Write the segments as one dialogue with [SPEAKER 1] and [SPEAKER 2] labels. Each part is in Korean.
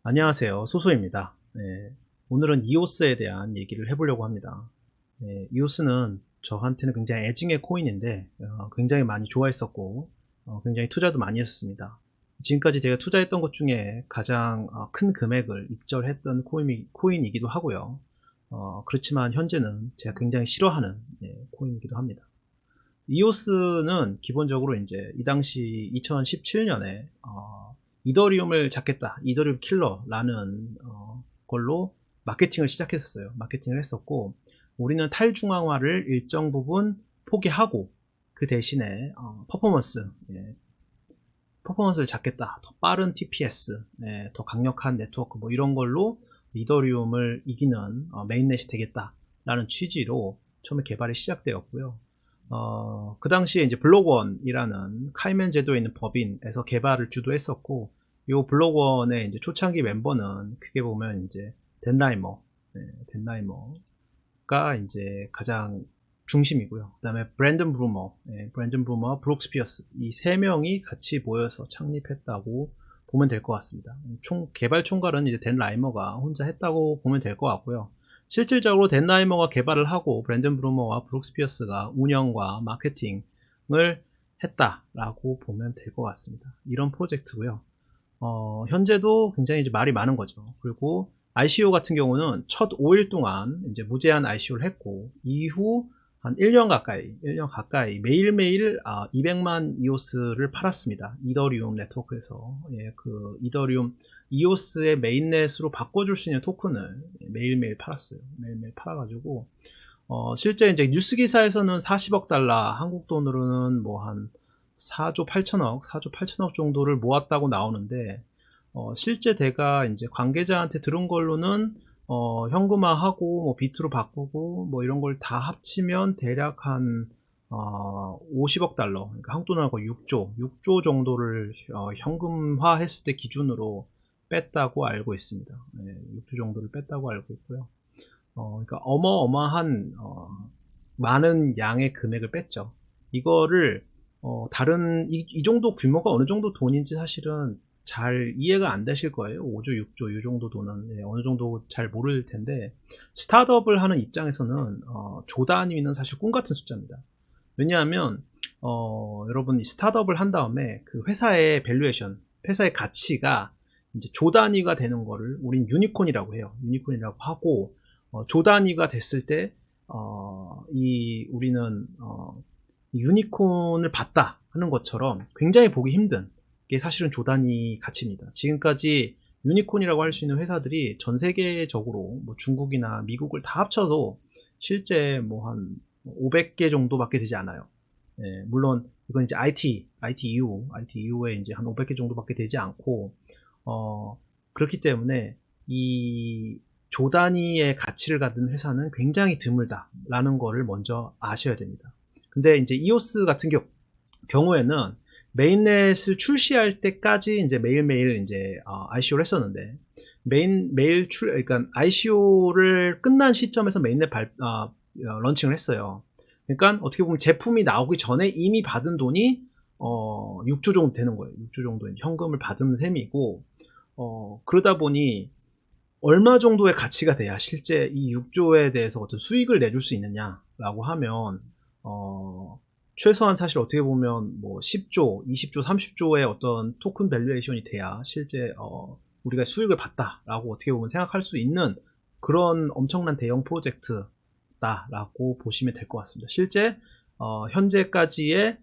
[SPEAKER 1] 안녕하세요. 소소입니다. 네, 오늘은 이오스에 대한 얘기를 해보려고 합니다. 네, 이오스는 저한테는 굉장히 애증의 코인인데 굉장히 많이 좋아했었고 굉장히 투자도 많이 했었습니다. 지금까지 제가 투자했던 것 중에 가장 큰 금액을 입절했던 코인이기도 하고요. 그렇지만 현재는 제가 굉장히 싫어하는 코인이기도 합니다. 이오스는 기본적으로 이제 이 당시 2017년에 이더리움을 잡겠다, 이더리움 킬러라는 걸로 마케팅을 시작했었어요. 마케팅을 했었고, 우리는 탈중앙화를 일정 부분 포기하고 그 대신에 퍼포먼스를 잡겠다, 더 빠른 TPS, 더 강력한 네트워크 뭐 이런 걸로 이더리움을 이기는 메인넷이 되겠다라는 취지로 처음에 개발이 시작되었고요. 그 당시에 이제 블록원이라는 카이멘 제도에 있는 법인에서 개발을 주도했었고, 요 블록원의 이제 초창기 멤버는 크게 보면 이제 댄라이머가 이제 가장 중심이고요. 그 다음에 브랜든 브루머, 브룩스 피어스 이 세 명이 같이 모여서 창립했다고 보면 될 것 같습니다. 개발 총괄은 이제 댄 라이머가 혼자 했다고 보면 될 것 같고요. 실질적으로 댄 라이머가 개발을 하고 브랜든 브루머와 브룩스 피어스가 운영과 마케팅을 했다라고 보면 될 것 같습니다. 이런 프로젝트고요. 현재도 굉장히 이제 말이 많은 거죠. 그리고 ICO 같은 경우는 첫 5일 동안 이제 무제한 ICO를 했고, 이후 한 1년 가까이 매일매일 200만 이오스를 팔았습니다. 이더리움 네트워크에서. 그 이더리움 이오스의 메인넷으로 바꿔줄 수 있는 토큰을 매일매일 팔았어요. 매일매일 팔아가지고, 실제 이제 뉴스 기사에서는 40억 달러, 한국 돈으로는 뭐 한 4조 8천억 정도를 모았다고 나오는데, 실제 제가 이제 관계자한테 들은 걸로는, 현금화하고, 뭐, 비트로 바꾸고, 뭐, 이런 걸 다 합치면 대략 한, 50억 달러, 그러니까 한국 돈으로 6조 정도를, 현금화 했을 때 기준으로 뺐다고 알고 있습니다. 네, 6조 정도를 뺐다고 알고 있고요. 그러니까 어마어마한, 많은 양의 금액을 뺐죠. 이거를, 이 정도 규모가 어느 정도 돈인지 사실은 잘 이해가 안 되실 거예요. 5조, 6조, 이 정도 돈은 어느 정도 잘 모를 텐데, 스타트업을 하는 입장에서는 조 단위는 사실 꿈 같은 숫자입니다. 왜냐하면 여러분 스타트업을 한 다음에 그 회사의 밸류에이션, 회사의 가치가 이제 조 단위가 되는 거를 우린 유니콘이라고 해요. 유니콘이라고 하고, 조 단위가 됐을 때 우리는 유니콘을 봤다 하는 것처럼 굉장히 보기 힘든 게 사실은 조 단위 가치입니다. 지금까지 유니콘이라고 할 수 있는 회사들이 전 세계적으로 뭐 중국이나 미국을 다 합쳐도 실제 뭐 한 500개 정도밖에 되지 않아요. 물론 이건 이제 IT 이후에 이제 한 500개 정도밖에 되지 않고, 그렇기 때문에 이 조 단위의 가치를 갖는 회사는 굉장히 드물다라는 거를 먼저 아셔야 됩니다. 근데 이제 이오스 같은 경우에는 메인넷을 출시할 때까지 이제 매일매일 이제 ICO를 했었는데, 그러니까 ICO를 끝난 시점에서 메인넷 런칭을 했어요. 그러니까 어떻게 보면 제품이 나오기 전에 이미 받은 돈이 6조 정도 되는 거예요. 6조 정도 현금을 받은 셈이고, 그러다 보니 얼마 정도의 가치가 돼야 실제 이 6조에 대해서 어떤 수익을 내줄 수 있느냐라고 하면, 최소한 사실 어떻게 보면 뭐 10조, 20조, 30조의 어떤 토큰 밸류에이션이 돼야 실제 우리가 수익을 봤다라고 어떻게 보면 생각할 수 있는 그런 엄청난 대형 프로젝트다라고 보시면 될 것 같습니다. 실제 현재까지의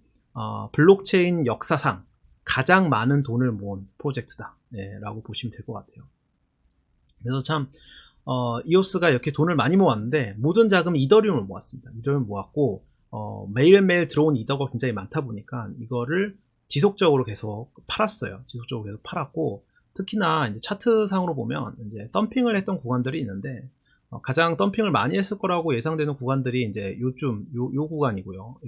[SPEAKER 1] 블록체인 역사상 가장 많은 돈을 모은 프로젝트다라고 보시면 될 것 같아요. 그래서 참 이오스가 이렇게 돈을 많이 모았는데 모든 자금은 이더리움을 모았습니다. 이더리움을 모았고, 매일매일 들어온 이더가 굉장히 많다 보니까 이거를 지속적으로 계속 팔았어요. 지속적으로 계속 팔았고, 특히나 이제 차트상으로 보면 이제 덤핑을 했던 구간들이 있는데, 가장 덤핑을 많이 했을 거라고 예상되는 구간들이 이제 요 구간이고요.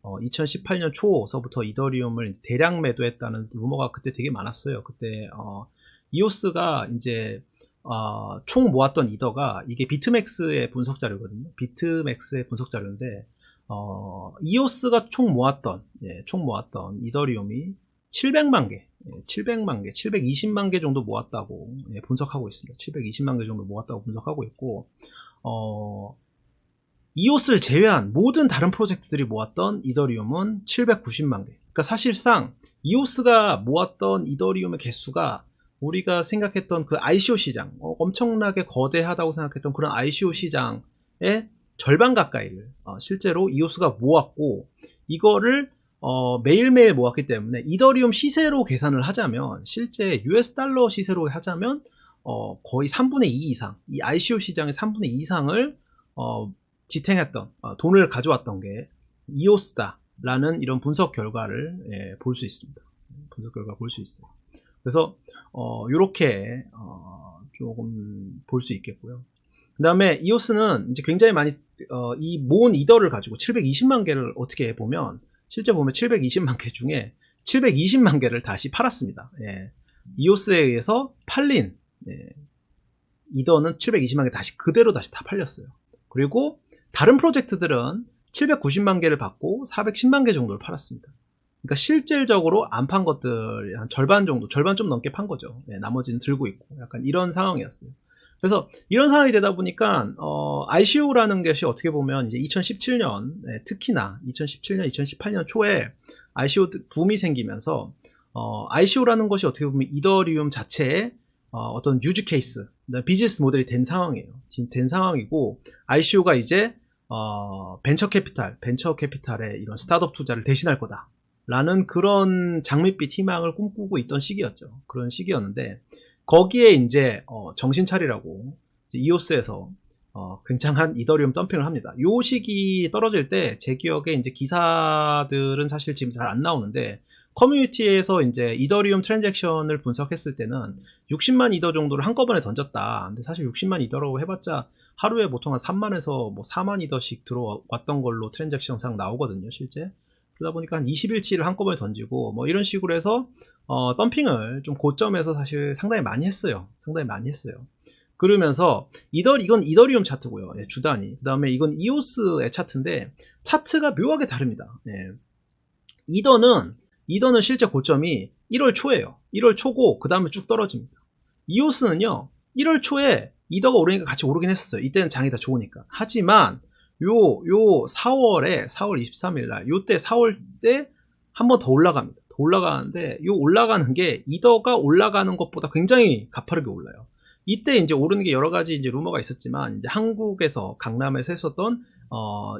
[SPEAKER 1] 2018년 초서부터 이더리움을 대량 매도했다는 루머가 그때 되게 많았어요. 그때 이오스가 이제 총 모았던 이더가 이게 비트맥스의 분석 자료거든요. 비트맥스의 분석 자료인데, 이오스가 총 모았던 이더리움이 700만 개, 700만 개, 720만 개 정도 모았다고 분석하고 있습니다. 720만 개 정도 모았다고 분석하고 있고, 이오스를 제외한 모든 다른 프로젝트들이 모았던 이더리움은 790만 개. 그러니까 사실상 이오스가 모았던 이더리움의 개수가 우리가 생각했던 그 ICO 시장, 엄청나게 거대하다고 생각했던 그런 ICO 시장의 절반 가까이를 실제로 이오스가 모았고, 이거를 매일매일 모았기 때문에 이더리움 시세로 계산을 하자면, 실제 US 달러 시세로 하자면 거의 3분의 2 이상, 이 ICO 시장의 3분의 2 이상을 지탱했던, 돈을 가져왔던 게 이오스다라는 이런 분석 결과를 볼 수 있습니다. 분석 결과 볼 수 있어요. 그래서 요렇게 조금 볼 수 있겠고요. 그 다음에 이오스는 이제 굉장히 많이 이 모은 이더를 가지고 720만 개를 어떻게 해보면, 실제 보면 720만 개 중에 720만 개를 다시 팔았습니다. 이오스에 의해서 팔린 이더는 720만 개 다시 그대로 다시 다 팔렸어요. 그리고 다른 프로젝트들은 790만 개를 받고 410만 개 정도를 팔았습니다. 그러니까 실질적으로 안 판 것들 한 절반 정도, 절반 좀 넘게 판 거죠. 나머지는 들고 있고, 약간 이런 상황이었어요. 그래서 이런 상황이 되다 보니까 ICO라는 것이 어떻게 보면 이제 2017년, 특히나 2017년, 2018년 초에 ICO 붐이 생기면서 ICO라는 것이 어떻게 보면 이더리움 자체의 어떤 유즈 케이스, 비즈니스 모델이 된 상황이에요. 된 상황이고, ICO가 이제 벤처 캐피탈의 이런 스타트업 투자를 대신할 거다라는 그런 장밋빛 희망을 꿈꾸고 있던 시기였죠. 그런 시기였는데, 거기에 이제 정신 차리라고 이오스에서 굉장한 이더리움 덤핑을 합니다. 요 시기 떨어질 때 제 기억에 이제 기사들은 사실 지금 잘 안 나오는데, 커뮤니티에서 이제 이더리움 트랜잭션을 분석했을 때는 60만 이더 정도를 한꺼번에 던졌다. 근데 사실 60만 이더라고 해봤자 하루에 보통 한 3만에서 뭐 4만 이더씩 들어왔던 걸로 트랜잭션상 나오거든요, 실제. 그러다 보니까 한 20일치를 한꺼번에 던지고 뭐 이런 식으로 해서 덤핑을 좀 고점에서 사실 상당히 많이 했어요. 상당히 많이 했어요. 그러면서 이건 이더리움 차트고요. 주 단위. 그 다음에 이건 이오스의 차트인데, 차트가 묘하게 다릅니다. 이더는 실제 고점이 1월 초예요. 1월 초고 그 다음에 쭉 떨어집니다. 이오스는요, 1월 초에 이더가 오르니까 같이 오르긴 했었어요. 이때는 장이 다 좋으니까. 하지만 요 4월 23일 날, 요때 4월 때 한 번 더 올라갑니다. 더 올라가는데, 요 올라가는 게 이더가 올라가는 것보다 굉장히 가파르게 올라요. 이때 이제 오르는 게 여러 가지 이제 루머가 있었지만, 이제 한국에서, 강남에서 했었던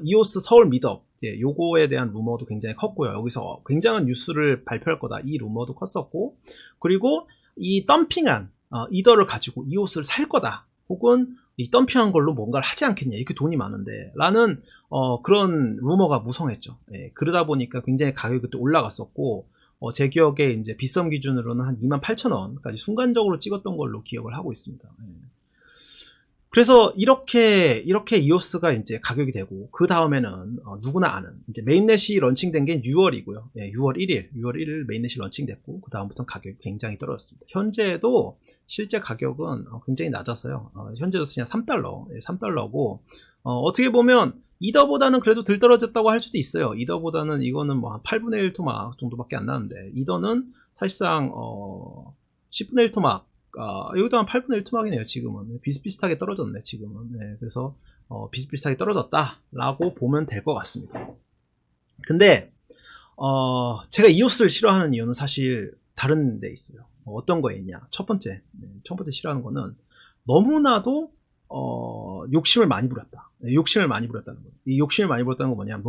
[SPEAKER 1] 이오스 서울 미덕, 요거에 대한 루머도 굉장히 컸고요. 여기서 굉장한 뉴스를 발표할 거다, 이 루머도 컸었고, 그리고 이 덤핑한 이더를 가지고 이오스를 살 거다, 혹은 이 덤핑한 걸로 뭔가를 하지 않겠냐, 이렇게 돈이 많은데 라는 그런 루머가 무성했죠. 그러다 보니까 굉장히 가격이 그때 올라갔었고, 제 기억에 이제 빗썸 기준으로는 한 28,000원까지 순간적으로 찍었던 걸로 기억을 하고 있습니다. 그래서 이렇게 이오스가 이제 가격이 되고, 그 다음에는 누구나 아는 이제 메인넷이 런칭된 게 6월이고요. 6월 1일 메인넷이 런칭됐고, 그 다음부터는 가격이 굉장히 떨어졌습니다. 현재도 실제 가격은 굉장히 낮았어요. 현재도 그냥 3달러, 3달러고, 어떻게 보면 이더보다는 그래도 덜 떨어졌다고 할 수도 있어요. 이더보다는 이거는 뭐 한 8분의 1 토막 정도밖에 안 나는데, 이더는 사실상 10분의 1 토막, 여기도 한 8분의 1 토막이네요. 지금은 비슷비슷하게 떨어졌네. 지금은. 그래서 비슷비슷하게 떨어졌다라고 보면 될 것 같습니다. 근데 제가 이오스를 싫어하는 이유는 사실 다른 데 있어요. 어떤 거에 있냐? 첫 번째 싫어하는 거는 너무나도 욕심을 많이 부렸다. 욕심을 많이 부렸다는 거예요. 이 욕심을 많이 부렸다는 건 뭐냐면,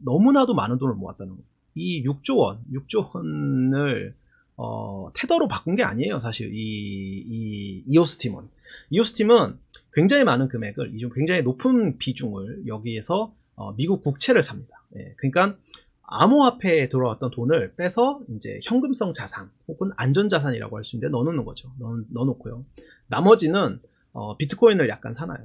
[SPEAKER 1] 너무나도 많은 돈을 모았다는 거예요. 이 6조 원을 테더로 바꾼 게 아니에요. 사실 이오스 팀은 굉장히 많은 금액을, 굉장히 높은 비중을 여기에서 미국 국채를 삽니다. 그러니까 암호화폐에 들어왔던 돈을 빼서 이제 현금성 자산 혹은 안전자산이라고 할 수 있는데 넣어놓는 거죠. 넣어놓고요. 나머지는 비트코인을 약간 사나요.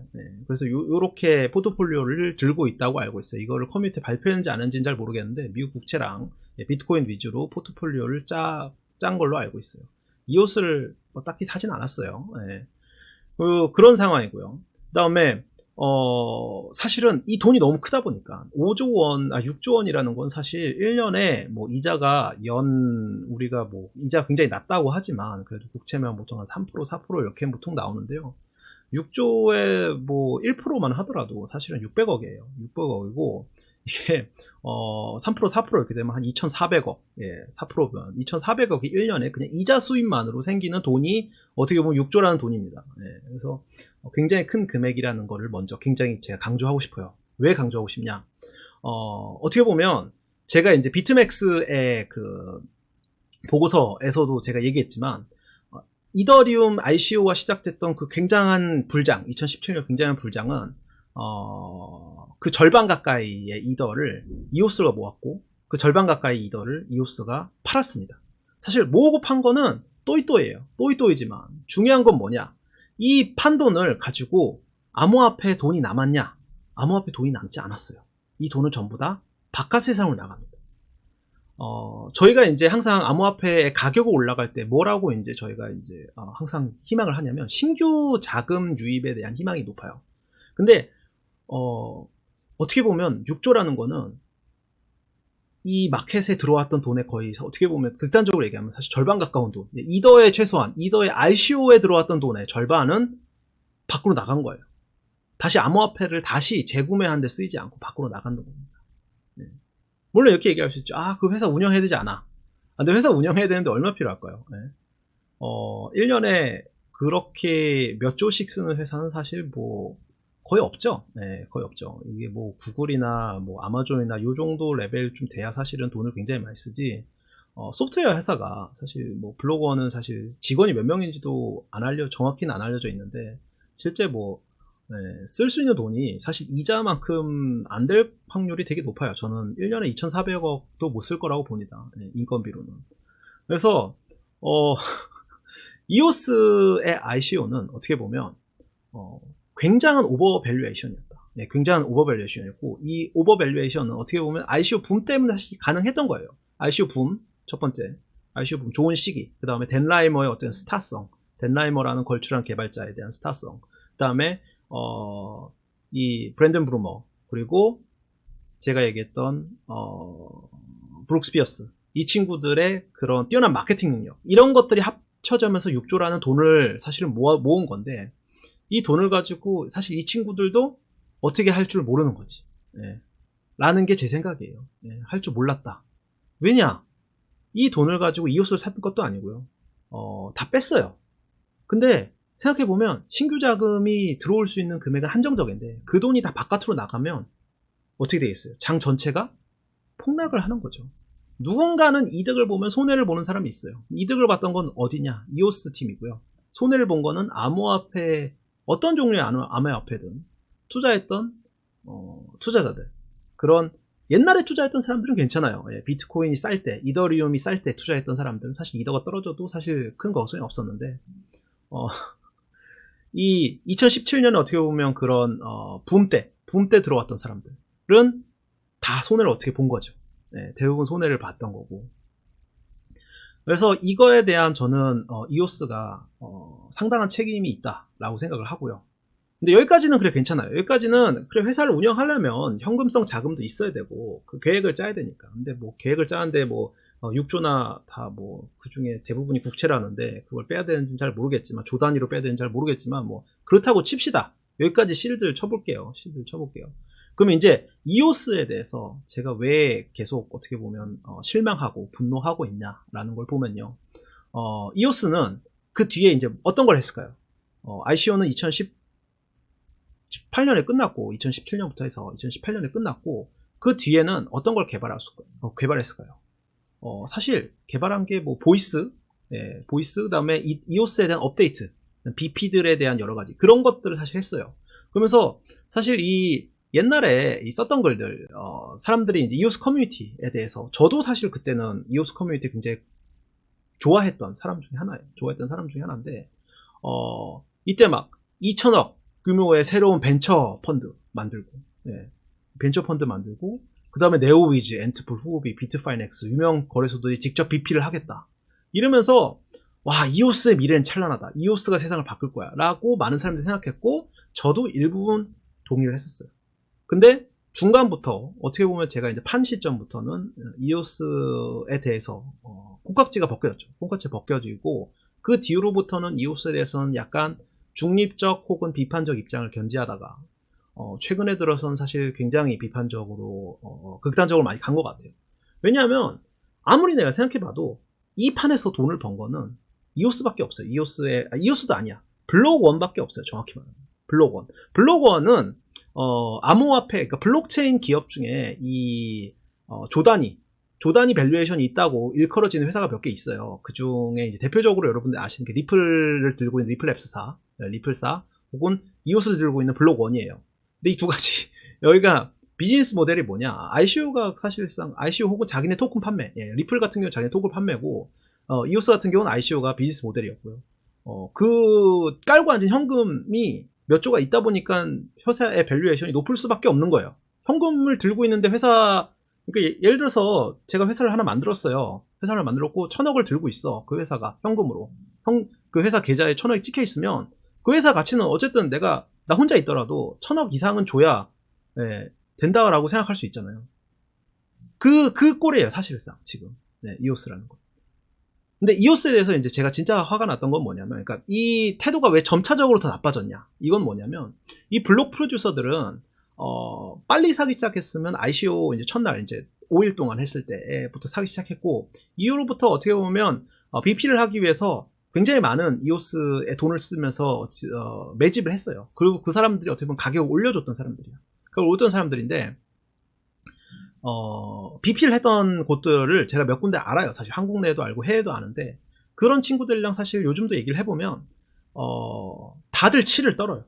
[SPEAKER 1] 그래서 요렇게 포트폴리오를 들고 있다고 알고 있어요. 이거를 커뮤니티에 발표했는지 안 했는지는 잘 모르겠는데, 미국 국채랑 비트코인 위주로 포트폴리오를 짠 걸로 알고 있어요. 이오스를 뭐 딱히 사진 않았어요. 그런 상황이고요. 그 다음에 사실은 이 돈이 너무 크다 보니까 5조 원, 6조 원이라는 건 사실 1년에 뭐 이자가 우리가 뭐 이자 굉장히 낮다고 하지만 그래도 국채면 보통 한 3%, 4% 이렇게 보통 나오는데요. 6조에 뭐 1%만 하더라도 사실은 600억이에요. 600억이고 이게 3% 4% 이렇게 되면 한 2,400억. 예, 4%면 2,400억이 1년에 그냥 이자 수입만으로 생기는 돈이 어떻게 보면 6조라는 돈입니다. 예, 그래서 굉장히 큰 금액이라는 거를 먼저 굉장히 제가 강조하고 싶어요. 왜 강조하고 싶냐? 어떻게 보면 제가 이제 비트맥스의 그 보고서에서도 제가 얘기했지만 이더리움 ICO가 시작됐던 그 굉장한 불장, 2017년 굉장한 불장은 그 절반 가까이의 이더를 이오스가 모았고 그 절반 가까이 이더를 이오스가 팔았습니다. 사실 모으고 판 거는 또이또이예요. 또이또이지만 중요한 건 뭐냐? 이 판 돈을 가지고 암호화폐에 돈이 남았냐? 암호화폐 돈이 남지 않았어요. 이 돈은 전부 다 바깥 세상으로 나갑니다. 저희가 이제 항상 암호화폐의 가격이 올라갈 때 뭐라고 이제 저희가 이제 항상 희망을 하냐면 신규 자금 유입에 대한 희망이 높아요. 근데 어떻게 보면 6조라는 거는 이 마켓에 들어왔던 돈의 거의 어떻게 보면 극단적으로 얘기하면 사실 절반 가까운 돈. 이더의 최소한 이더의 ICO에 들어왔던 돈의 절반은 밖으로 나간 거예요. 다시 암호화폐를 다시 재구매하는 데 쓰이지 않고 밖으로 나간 겁니다. 네. 물론 이렇게 얘기할 수 있죠. 그 회사 운영해야 되지 않아. 근데 회사 운영해야 되는데 얼마 필요할까요? 네. 1년에 그렇게 몇 조씩 쓰는 회사는 사실 뭐 거의 없죠. 네, 거의 없죠. 이게 뭐 구글이나 뭐 아마존이나 요 정도 레벨 좀 돼야 사실은 돈을 굉장히 많이 쓰지. 소프트웨어 회사가 사실 뭐 블로거는 사실 직원이 몇 명인지도 정확히는 안 알려져 있는데 실제 뭐 쓸 수 있는 돈이 사실 이자만큼 안 될 확률이 되게 높아요. 저는 1년에 2,400억도 못 쓸 거라고 봅니다. 인건비로는. 그래서 이오스의 ICO는 어떻게 보면 굉장한 오버밸류에이션이었다. 네, 굉장한 오버밸류에이션이었고 이 오버밸류에이션은 어떻게 보면 ICO 붐 때문에 사실 가능했던 거예요. ICO 붐 첫 번째, ICO 붐 좋은 시기. 그 다음에 댄라이머의 어떤 스타성, 댄라이머라는 걸출한 개발자에 대한 스타성. 그 다음에 이 브랜든 브루머 그리고 제가 얘기했던 브룩스 피어스 이 친구들의 그런 뛰어난 마케팅 능력 이런 것들이 합쳐지면서 6조라는 돈을 사실은 모은 건데 이 돈을 가지고 사실 이 친구들도 어떻게 할 줄 모르는 거지. 라는 게 제 생각이에요. 할 줄 몰랐다. 왜냐? 이 돈을 가지고 이오스를 샀던 것도 아니고요. 다 뺐어요. 근데 생각해보면 신규 자금이 들어올 수 있는 금액은 한정적인데 그 돈이 다 바깥으로 나가면 어떻게 되겠어요? 장 전체가 폭락을 하는 거죠. 누군가는 이득을 보면 손해를 보는 사람이 있어요. 이득을 봤던 건 어디냐? 이오스 팀이고요. 손해를 본 거는 암호화폐 어떤 종류의 암호화폐든 투자했던 투자자들 그런 옛날에 투자했던 사람들은 괜찮아요. 비트코인이 쌀 때, 이더리움이 쌀 때 투자했던 사람들은 사실 이더가 떨어져도 사실 큰 걱정이 없었는데 이 2017년에 어떻게 보면 그런 붐 때 들어왔던 사람들은 다 손해를 어떻게 본 거죠. 대부분 손해를 봤던 거고. 그래서 이거에 대한 저는 이오스가 상당한 책임이 있다라고 생각을 하고요. 근데 여기까지는 그래 괜찮아요. 여기까지는 그래 회사를 운영하려면 현금성 자금도 있어야 되고 그 계획을 짜야 되니까. 근데 뭐 계획을 짜는데 뭐 6조나 다 뭐 그 중에 대부분이 국채라는데 그걸 빼야 되는지는 잘 모르겠지만 조 단위로 빼야 되는지 잘 모르겠지만 뭐 그렇다고 칩시다. 여기까지 실드를 쳐볼게요. 그러면 이제 이오스에 대해서 제가 왜 계속 어떻게 보면 실망하고 분노하고 있냐라는 걸 보면요. 이오스는 그 뒤에 이제 어떤 걸 했을까요? ICO는 2018년에 끝났고 2017년부터 해서 2018년에 끝났고 그 뒤에는 어떤 걸 개발했을까요? 사실 개발한 게 뭐 보이스 그다음에 이오스에 대한 업데이트, BP들에 대한 여러 가지 그런 것들을 사실 했어요. 그러면서 사실 이 옛날에 썼던 글들 사람들이 이제 이오스 커뮤니티에 대해서 저도 사실 그때는 이오스 커뮤니티 굉장히 좋아했던 사람 중에 하나인데 이때 막 2천억 규모의 새로운 벤처 펀드 만들고 그 다음에 네오위즈, 엔트풀, 후오비, 비트파이넥스 유명 거래소들이 직접 BP를 하겠다 이러면서 와 이오스의 미래는 찬란하다 이오스가 세상을 바꿀 거야 라고 많은 사람들이 생각했고 저도 일부분 동의를 했었어요. 근데 중간부터 어떻게 보면 제가 이제 판 시점부터는 이오스에 대해서 콩깍지가 벗겨졌죠. 콩깍지가 벗겨지고 그 뒤로부터는 이오스에 대해서는 약간 중립적 혹은 비판적 입장을 견지하다가 최근에 들어서는 사실 굉장히 비판적으로 극단적으로 많이 간 것 같아요. 왜냐하면 아무리 내가 생각해봐도 이 판에서 돈을 번 거는 이오스밖에 없어요. 이오스도 아니야. 블록1밖에 없어요. 정확히 말하면 블록1. 블록1은 암호화폐, 그러니까 블록체인 기업 중에 이 조단위 밸류에이션이 있다고 일컬어지는 회사가 몇 개 있어요. 그 중에 이제 대표적으로 여러분들 아시는 게 리플을 들고 있는 리플랩스사, 리플사, 혹은 이오스를 들고 있는 블록1이에요. 근데 이 두 가지 여기가 비즈니스 모델이 뭐냐? ICO가 사실상 ICO 혹은 자기네 토큰 판매, 리플 같은 경우는 자기네 토큰 판매고, 이오스 같은 경우는 ICO가 비즈니스 모델이었고요. 그 깔고 앉은 현금이 몇 조가 있다 보니까 회사의 밸류에이션이 높을 수밖에 없는 거예요. 현금을 들고 있는데 그러니까 예를 들어서 제가 회사를 하나 만들었어요. 회사를 만들었고 1,000억을 들고 있어. 그 회사가 현금으로. 그 회사 계좌에 1,000억이 찍혀 있으면 그 회사 가치는 어쨌든 나 혼자 있더라도 1,000억 이상은 줘야 된다라고 생각할 수 있잖아요. 그 꼴이에요, 사실상 지금. 이오스라는 거. 근데 이오스에 대해서 이제 제가 진짜 화가 났던 건 뭐냐면, 그러니까 이 태도가 왜 점차적으로 더 나빠졌냐? 이건 뭐냐면, 이 블록 프로듀서들은 빨리 사기 시작했으면 ICO 이제 첫날 이제 5일 동안 했을 때부터 사기 시작했고, 이후로부터 어떻게 보면 BP를 하기 위해서 굉장히 많은 이오스에 돈을 쓰면서 매집을 했어요. 그리고 그 사람들이 어떻게 보면 가격을 올려줬던 사람들이야. 그걸 올렸던 사람들인데, BP를 했던 곳들을 제가 몇 군데 알아요. 사실 한국 내에도 알고 해외도 아는데, 그런 친구들이랑 사실 요즘도 얘기를 해보면 다들 치를 떨어요.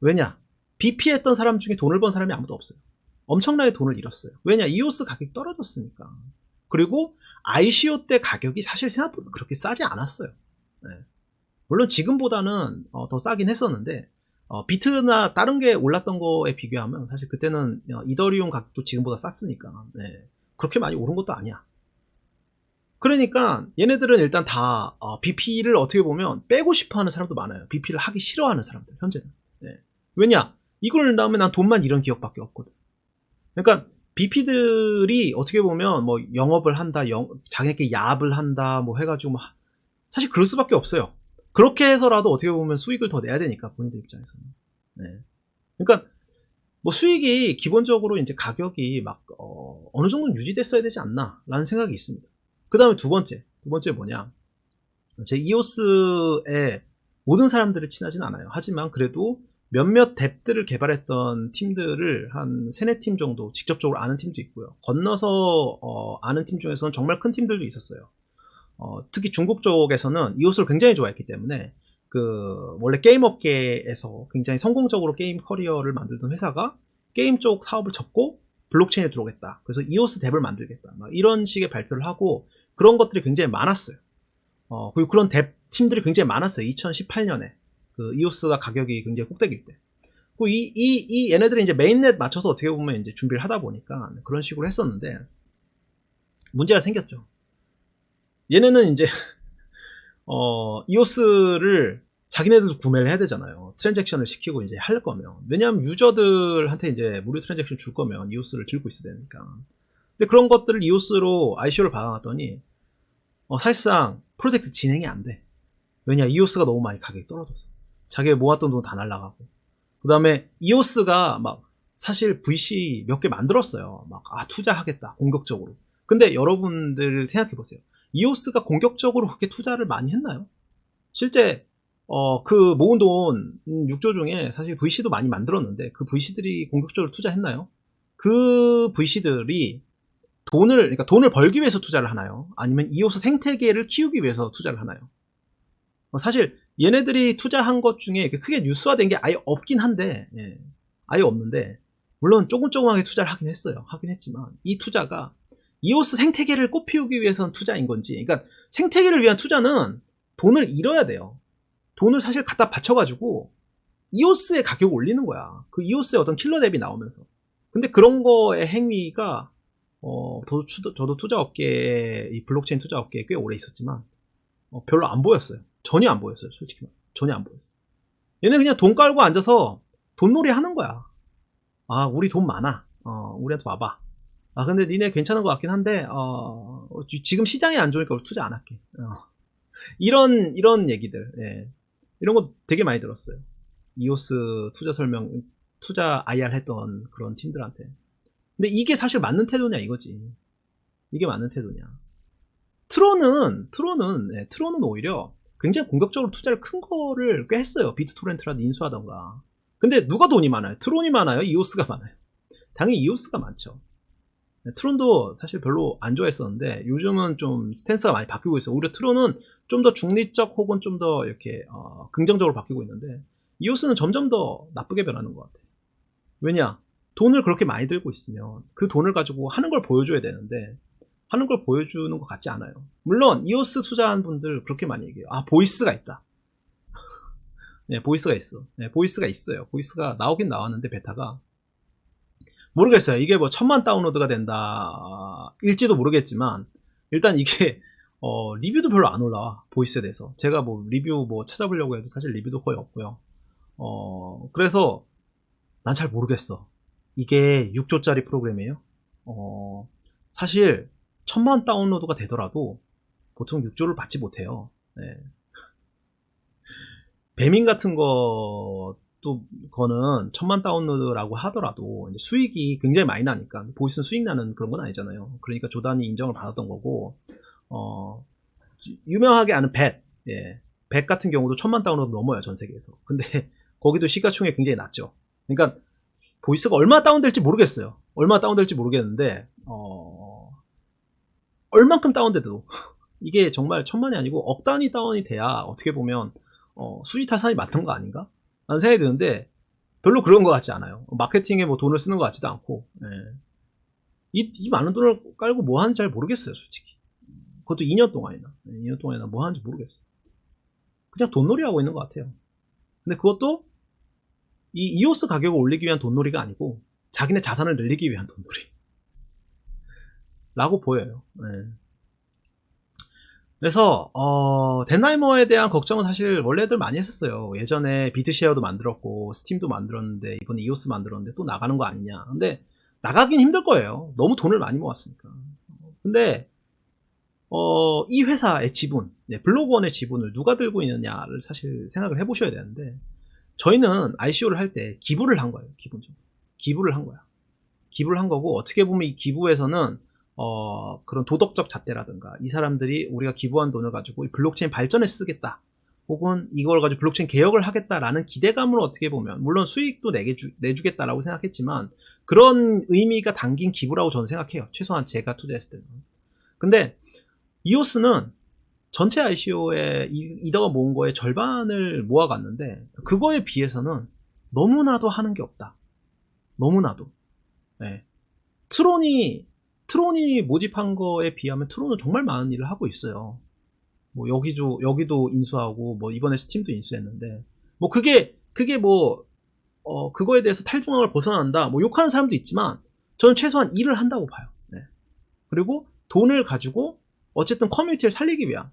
[SPEAKER 1] 왜냐? BP 했던 사람 중에 돈을 번 사람이 아무도 없어요. 엄청나게 돈을 잃었어요. 왜냐? 이오스 가격이 떨어졌으니까. 그리고 ICO 때 가격이 사실 생각보다 그렇게 싸지 않았어요. 물론 지금보다는 더 싸긴 했었는데, 비트나 다른 게 올랐던 거에 비교하면 사실 그때는 이더리움 가격도 지금보다 쌌으니까 그렇게 많이 오른 것도 아니야. 그러니까 얘네들은 일단 다 BP를 어떻게 보면 빼고 싶어하는 사람도 많아요. BP를 하기 싫어하는 사람들 현재는. 왜냐? 이걸 나오면 난 돈만 잃은 기억밖에 없거든. 그러니까 BP들이 어떻게 보면 뭐 영업을 한다, 자기네끼리 야합을 한다, 뭐 해가지고 사실 그럴 수밖에 없어요. 그렇게 해서라도 어떻게 보면 수익을 더 내야 되니까, 본인들 입장에서는. 그러니까 뭐 수익이 기본적으로 이제 가격이 막 어느 정도는 유지됐어야 되지 않나 라는 생각이 있습니다. 그 다음에 두 번째 뭐냐, 제 이오스에 모든 사람들을 친하진 않아요. 하지만 그래도 몇몇 뎁들을 개발했던 팀들을 한 3-4팀 정도 직접적으로 아는 팀도 있고요. 건너서 아는 팀 중에서는 정말 큰 팀들도 있었어요. 특히 중국 쪽에서는 이오스를 굉장히 좋아했기 때문에 원래 게임 업계에서 굉장히 성공적으로 게임 커리어를 만들던 회사가 게임 쪽 사업을 접고 블록체인에 들어오겠다. 그래서 이오스 뎁을 만들겠다. 이런 식의 발표를 하고 그런 것들이 굉장히 많았어요. 그리고 그런 뎁 팀들이 굉장히 많았어요. 2018년에 그 이오스가 가격이 굉장히 꼭대기일 때. 얘네들이 이제 메인넷 맞춰서 어떻게 보면 이제 준비를 하다 보니까 그런 식으로 했었는데 문제가 생겼죠. 얘네는 이제 이오스를 자기네들도 구매를 해야 되잖아요. 트랜잭션을 시키고 이제 할 거면. 왜냐하면 유저들한테 이제 무료 트랜잭션 줄 거면 이오스를 들고 있어야 되니까. 근데 그런 것들을 이오스로 ICO를 받아놨더니 사실상 프로젝트 진행이 안 돼. 왜냐? 이오스가 너무 많이 가격이 떨어졌어. 자기가 모았던 돈 다 날라가고. 그 다음에 이오스가 막 사실 VC 몇 개 만들었어요. 투자하겠다. 공격적으로. 근데 여러분들 생각해보세요. 이오스가 공격적으로 그렇게 투자를 많이 했나요? 실제 그 모은 돈 6조 중에 사실 VC도 많이 만들었는데 그 VC들이 공격적으로 투자했나요? 그 VC들이 돈을 벌기 위해서 투자를 하나요? 아니면 이오스 생태계를 키우기 위해서 투자를 하나요? 사실 얘네들이 투자한 것 중에 크게 뉴스화된 게 아예 없긴 한데, 아예 없는데, 물론 조금하게 투자를 하긴 했지만 이 투자가 이오스 생태계를 꽃피우기 위해서는 투자인 건지, 그러니까 생태계를 위한 투자는 돈을 잃어야 돼요. 돈을 사실 갖다 바쳐가지고 이오스의 가격을 올리는 거야. 그 이오스의 어떤 킬러 뎁이 나오면서. 근데 그런 거의 행위가 저도 투자업계에, 이 블록체인 투자업계에 꽤 오래 있었지만 별로 안 보였어요. 전혀 안 보였어요. 솔직히 전혀 안 보였어요. 얘네 그냥 돈 깔고 앉아서 돈놀이 하는 거야. 아, 우리 돈 많아. 우리한테 와봐. 아, 근데 니네 괜찮은 것 같긴 한데, 지금 시장이 안 좋으니까 우리 투자 안 할게. 이런 얘기들, 예. 이런 거 되게 많이 들었어요. 이오스 투자 IR 했던 그런 팀들한테. 근데 이게 사실 맞는 태도냐 이거지. 이게 맞는 태도냐. 트론은 오히려 굉장히 공격적으로 투자를 큰 거를 꽤 했어요. 비트토렌트라도 인수하던가. 근데 누가 돈이 많아요? 트론이 많아요? 이오스가 많아요? 당연히 이오스가 많죠. 트론도 사실 별로 안 좋아했었는데 요즘은 좀 스탠스가 많이 바뀌고 있어요. 오히려 트론은 좀 더 중립적 혹은 좀 더 이렇게 긍정적으로 바뀌고 있는데 이오스는 점점 더 나쁘게 변하는 것 같아요. 왜냐? 돈을 그렇게 많이 들고 있으면 그 돈을 가지고 하는 걸 보여줘야 되는데 하는 걸 보여주는 것 같지 않아요. 물론 이오스 투자한 분들 그렇게 많이 얘기해요. 아, 보이스가 있다. 네, 보이스가 있어. 네, 보이스가 있어요. 보이스가 나오긴 나왔는데 베타가 모르겠어요. 이게 뭐 1000만 다운로드가 된다 일지도 모르겠지만 일단 이게 리뷰도 별로 안 올라와. 보이스에 대해서 제가 뭐 리뷰 뭐 찾아보려고 해도 사실 리뷰도 거의 없고요. 그래서 난 잘 모르겠어. 이게 6조짜리 프로그램이에요. 사실 1000만 다운로드가 되더라도 보통 6조를 받지 못해요. 네. 배민 같은 것도 거는 1000만 다운로드라고 하더라도 이제 수익이 굉장히 많이 나니까 보이스는 수익 나는 그런 건 아니잖아요. 그러니까 조단이 인정을 받았던 거고 유명하게 아는 뱃, 예. 뱃 같은 경우도 1000만 다운로드 넘어요, 전 세계에서. 근데 거기도 시가총액 굉장히 낮죠. 그러니까 보이스가 얼마 다운될지 모르겠어요. 얼마 다운될지 모르겠는데 얼만큼 다운돼도 이게 정말 1000만이 아니고 억 단위 다운이 돼야 어떻게 보면 수지 타산이 맞던 거 아닌가? 라는 생각이 드는데 별로 그런 것 같지 않아요. 마케팅에 뭐 돈을 쓰는 것 같지도 않고 예. 이 많은 돈을 깔고 뭐 하는지 잘 모르겠어요, 솔직히. 그것도 2년 동안이나 2년 동안이나 뭐 하는지 모르겠어요. 그냥 돈놀이 하고 있는 것 같아요. 근데 그것도 이 이오스 가격을 올리기 위한 돈놀이가 아니고 자기네 자산을 늘리기 위한 돈놀이 라고 보여요. 네. 그래서 덴나이머에 대한 걱정은 사실 원래들 많이 했었어요. 예전에 비트쉐어도 만들었고 스팀도 만들었는데 이번에 이오스 만들었는데 또 나가는 거 아니냐. 근데 나가긴 힘들 거예요. 너무 돈을 많이 모았으니까. 근데 이 회사의 지분, 블로그원의 지분을 누가 들고 있느냐를 사실 생각을 해보셔야 되는데 저희는 ICO를 할 때 기부를 한 거예요. 기본적으로 기부를 한 거야. 기부를 한 거고 어떻게 보면 이 기부에서는 그런 도덕적 잣대라든가 이 사람들이 우리가 기부한 돈을 가지고 이 블록체인 발전에 쓰겠다 혹은 이걸 가지고 블록체인 개혁을 하겠다라는 기대감으로 어떻게 보면 물론 수익도 내주겠다라고 생각했지만 그런 의미가 담긴 기부라고 저는 생각해요. 최소한 제가 투자했을 때는. 근데 이오스는 전체 ICO에 이더가 모은 거의 절반을 모아갔는데 그거에 비해서는 너무나도 하는 게 없다. 너무나도. 네. 트론이 모집한 거에 비하면 트론은 정말 많은 일을 하고 있어요. 뭐 여기도 인수하고 뭐 이번에 스팀도 인수했는데 뭐 그게 뭐 그거에 대해서 탈중앙을 벗어난다 뭐 욕하는 사람도 있지만 저는 최소한 일을 한다고 봐요. 네. 그리고 돈을 가지고 어쨌든 커뮤니티를 살리기 위한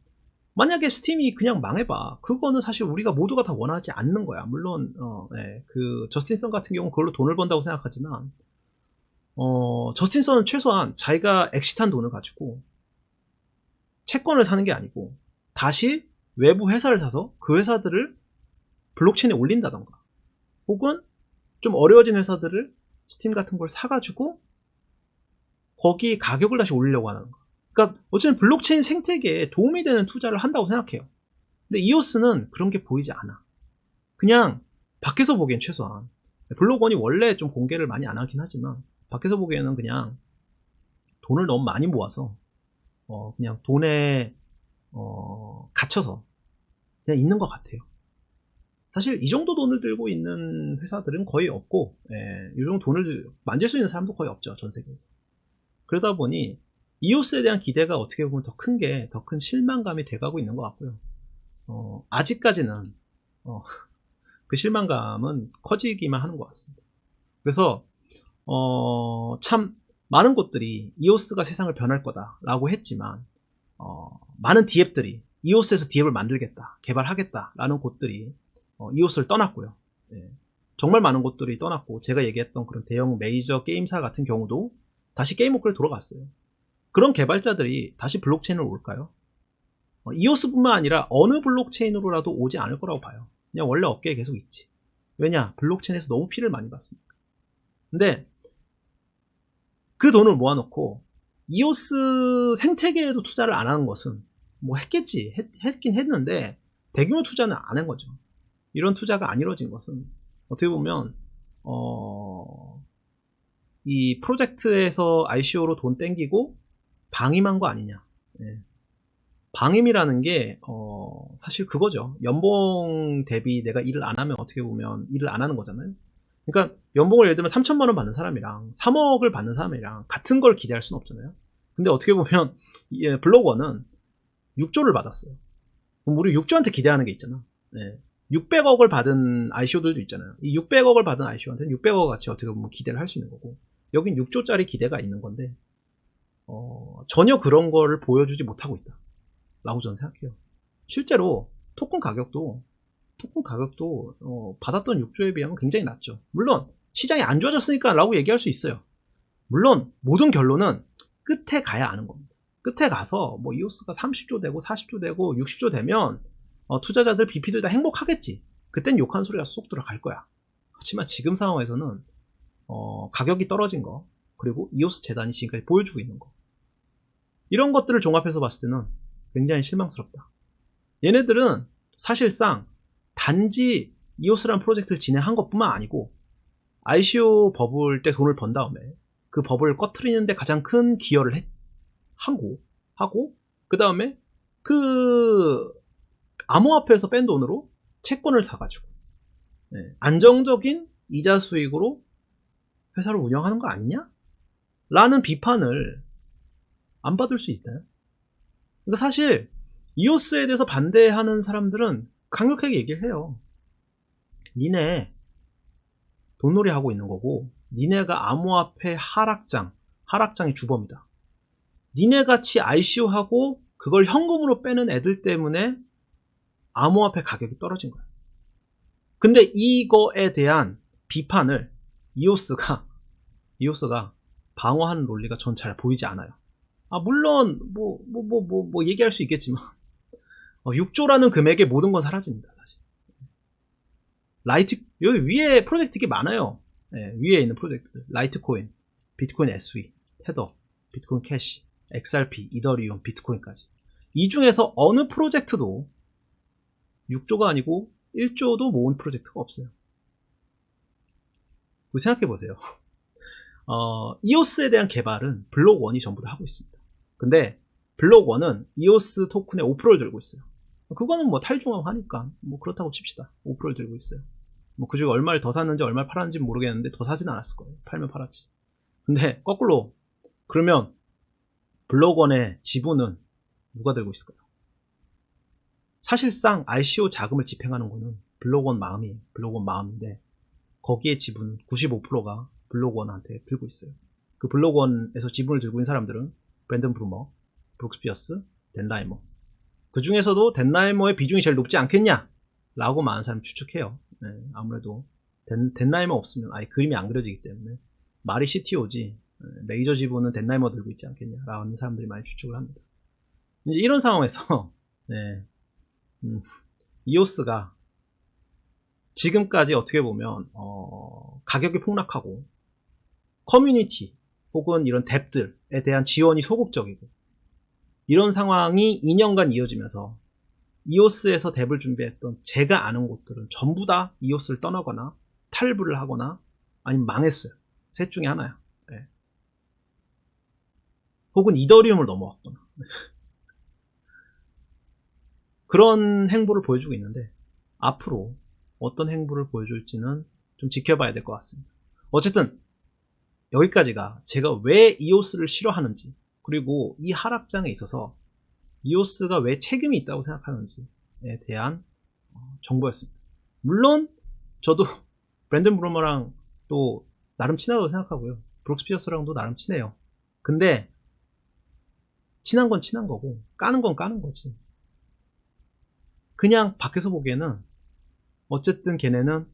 [SPEAKER 1] 만약에 스팀이 그냥 망해봐 그거는 사실 우리가 모두가 다 원하지 않는 거야. 물론 네. 그 저스틴 선 같은 경우는 그걸로 돈을 번다고 생각하지만 저스틴 선은 최소한 자기가 엑시트한 돈을 가지고 채권을 사는 게 아니고 다시 외부 회사를 사서 그 회사들을 블록체인에 올린다던가 혹은 좀 어려워진 회사들을 스팀 같은 걸 사가지고 거기 가격을 다시 올리려고 하는 거. 그러니까 어쨌든 블록체인 생태계에 도움이 되는 투자를 한다고 생각해요. 근데 이오스는 그런 게 보이지 않아. 그냥 밖에서 보기엔 최소한 블록원이 원래 좀 공개를 많이 안 하긴 하지만 밖에서 보기에는 그냥 돈을 너무 많이 모아서 그냥 돈에 갇혀서 그냥 있는 것 같아요. 사실 이 정도 돈을 들고 있는 회사들은 거의 없고 이 정도 돈을 만질 수 있는 사람도 거의 없죠. 전 세계에서. 그러다 보니 이오스에 대한 기대가 어떻게 보면 더 큰 실망감이 돼가고 있는 것 같고요. 아직까지는 그 실망감은 커지기만 하는 것 같습니다. 그래서 참 많은 곳들이 이오스가 세상을 변할 거다라고 했지만 많은 디앱들이 이오스에서 디앱을 만들겠다, 개발하겠다라는 곳들이 이오스를 떠났고요. 예. 정말 많은 곳들이 떠났고, 제가 얘기했던 그런 대형 메이저 게임사 같은 경우도 다시 게임 워크에 돌아갔어요. 그런 개발자들이 다시 블록체인으로 올까요? 이오스뿐만 아니라 어느 블록체인으로라도 오지 않을 거라고 봐요. 그냥 원래 업계에 계속 있지. 왜냐? 블록체인에서 너무 피를 많이 봤으니까. 근데 그 돈을 모아놓고 이오스 생태계에도 투자를 안 하는 것은 뭐 했겠지. 했긴 했는데 대규모 투자는 안 한 거죠. 이런 투자가 안 이루어진 것은 어떻게 보면 이 프로젝트에서 ICO로 돈 땡기고 방임한 거 아니냐. 예. 방임이라는 게 사실 그거죠. 연봉 대비 내가 일을 안 하면 어떻게 보면 일을 안 하는 거잖아요. 그러니까 연봉을 예를 들면 3천만 원 받는 사람이랑 3억을 받는 사람이랑 같은 걸 기대할 수는 없잖아요. 근데 어떻게 보면 블록원은 6조를 받았어요. 그럼 우리 6조한테 기대하는 게 있잖아. 네. 600억을 받은 ICO들도 있잖아요. 이 600억을 받은 ICO한테는 600억 같이 어떻게 보면 기대를 할 수 있는 거고, 여긴 6조짜리 기대가 있는 건데 전혀 그런 거를 보여주지 못하고 있다 라고 저는 생각해요. 실제로 토큰 가격도 받았던 6조에 비하면 굉장히 낮죠. 물론 시장이 안 좋아졌으니까 라고 얘기할 수 있어요. 물론 모든 결론은 끝에 가야 아는 겁니다. 끝에 가서 뭐 이오스가 30조 되고 40조 되고 60조 되면 투자자들 BP들 다 행복하겠지. 그땐 욕한 소리가 쑥 들어갈 거야. 하지만 지금 상황에서는 가격이 떨어진 거, 그리고 이오스 재단이 지금까지 보여주고 있는 거, 이런 것들을 종합해서 봤을 때는 굉장히 실망스럽다. 얘네들은 사실상 단지 이오스라는 프로젝트를 진행한 것뿐만 아니고 ICO 버블 때 돈을 번 다음에 그 버블을 꺼트리는데 가장 큰 기여를 하고 그 다음에 그 암호화폐에서 뺀 돈으로 채권을 사가지고 안정적인 이자 수익으로 회사를 운영하는 거 아니냐? 라는 비판을 안 받을 수 있나요? 그러니까 사실 이오스에 대해서 반대하는 사람들은 강력하게 얘기를 해요. 니네 돈놀이 하고 있는 거고, 니네가 암호화폐 하락장의 주범이다. 니네 같이 ICO하고 그걸 현금으로 빼는 애들 때문에 암호화폐 가격이 떨어진 거야. 근데 이거에 대한 비판을 이오스가 방어하는 논리가 전 잘 보이지 않아요. 물론 뭐 얘기할 수 있겠지만 6조라는 금액에 모든 건 사라집니다, 사실. 여기 위에 프로젝트 되게 많아요. 위에 있는 프로젝트들. 라이트코인, 비트코인 SV, 테더, 비트코인 캐시, XRP, 이더리움, 비트코인까지. 이 중에서 어느 프로젝트도 6조가 아니고 1조도 모은 프로젝트가 없어요. 생각해보세요. 이오스에 대한 개발은 블록1이 전부 다 하고 있습니다. 근데 블록1은 이오스 토큰의 5%를 들고 있어요. 그거는 뭐 탈중앙화니까 뭐 그렇다고 칩시다. 5%를 들고 있어요. 뭐 그중에 얼마를 더 샀는지 얼마를 팔았는지 모르겠는데 더 사진 않았을 거예요. 팔면 팔았지. 근데 거꾸로 그러면 블록1의 지분은 누가 들고 있을까요? 사실상 ICO 자금을 집행하는 거는 블록1 마음인데 거기에 지분 95%가 블록1한테 들고 있어요. 그 블록1에서 지분을 들고 있는 사람들은 브랜든 브루머, 브룩스 피어스, 댄 라이머. 그 중에서도 댄 라이머의 비중이 제일 높지 않겠냐? 라고 많은 사람이 추측해요. 아무래도 댄 라이머 없으면 아예 그림이 안 그려지기 때문에 말이 CTO지 메이저 지분은 댄 라이머 들고 있지 않겠냐? 라는 사람들이 많이 추측을 합니다. 이제 이런 상황에서 이오스가 지금까지 어떻게 보면 가격이 폭락하고 커뮤니티 혹은 이런 뎁들에 대한 지원이 소극적이고 이런 상황이 2년간 이어지면서 이오스에서 뎁을 준비했던 제가 아는 곳들은 전부 다 이오스를 떠나거나 탈부를 하거나 아니면 망했어요. 셋 중에 하나야. 혹은 이더리움을 넘어왔거나 그런 행보를 보여주고 있는데 앞으로 어떤 행보를 보여줄지는 좀 지켜봐야 될 것 같습니다. 어쨌든 여기까지가 제가 왜 이오스를 싫어하는지, 그리고 이 하락장에 있어서 이오스가 왜 책임이 있다고 생각하는지에 대한 정보였습니다. 물론 저도 브랜든 브루머랑 또 나름 친하다고 생각하고요. 브룩스 피어스랑도 나름 친해요. 근데 친한 건 친한 거고 까는 건 까는 거지. 그냥 밖에서 보기에는 어쨌든 걔네는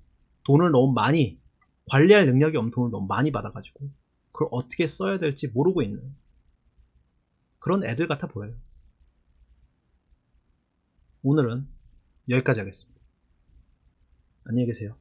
[SPEAKER 1] 돈을 너무 많이, 관리할 능력이 없는 돈을 너무 많이 받아가지고 그걸 어떻게 써야 될지 모르고 있는 그런 애들 같아 보여요. 오늘은 여기까지 하겠습니다. 안녕히 계세요.